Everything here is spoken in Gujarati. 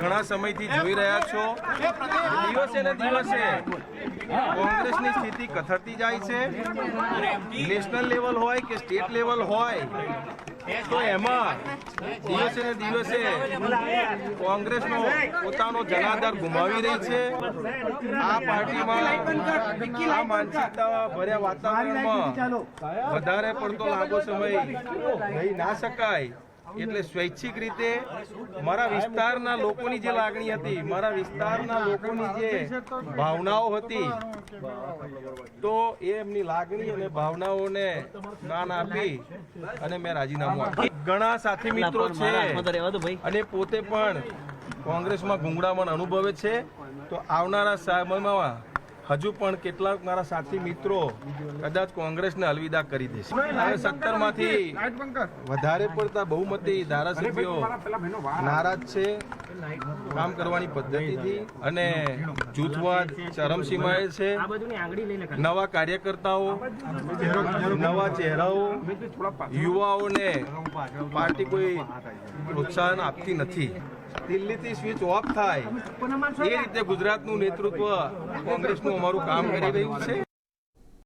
ઘણા સમયથી જોઈ રહ્યા છો, દિવસે ને દિવસે કોંગ્રેસની સ્થિતિ કથળતી જાય છે. નેશનલ લેવલ હોય કે સ્ટેટ લેવલ હોય તો એમાં દિવસે ને દિવસે કોંગ્રેસનો પોતાનો જનાધાર ગુમાવી રહી છે. આ પાર્ટીમાં આ માનસિકતા ભર્યા વાતાવરણમાં વધારે પડતો લાંબો સમય રહી ના શકાય. એટલે સ્વૈચ્છિક રીતે મારા વિસ્તારના લોકોની જે લાગણી હતી, મારા વિસ્તારના લોકોની જે ભાવનાઓ હતી, તો એ એમની લાગણી અને ભાવનાઓને જ્ઞાન આપી અને મેં રાજીનામું આપ્યું. ઘણા સાથી મિત્રો છે અને પોતે પણ કોંગ્રેસમાં ગુંગળામણ અનુભવે છે. તો આવનારા સમયમાં હજુ પણ કેટલાક મારા સાથી મિત્રો કદાચ કોંગ્રેસને અલવિદા કરી દેશે. હવે 17 માંથી વધારે પડતા બહુમતી ધારાસભ્યો નારાજ છે કામ કરવાની પદ્ધતિથી અને જૂથવાદ ચરમસીમાએ છે. નવા કાર્યકર્તાઓ, નવા ચહેરાઓ, યુવાઓને પાર્ટી કોઈ પ્રોત્સાહન આપતી નથી. દિલ્હીથી સ્વિચ ઓફ થાય એ રીતે ગુજરાતનું નેતૃત્વ કોંગ્રેસનું અમારું કામ કરી રહ્યું છે.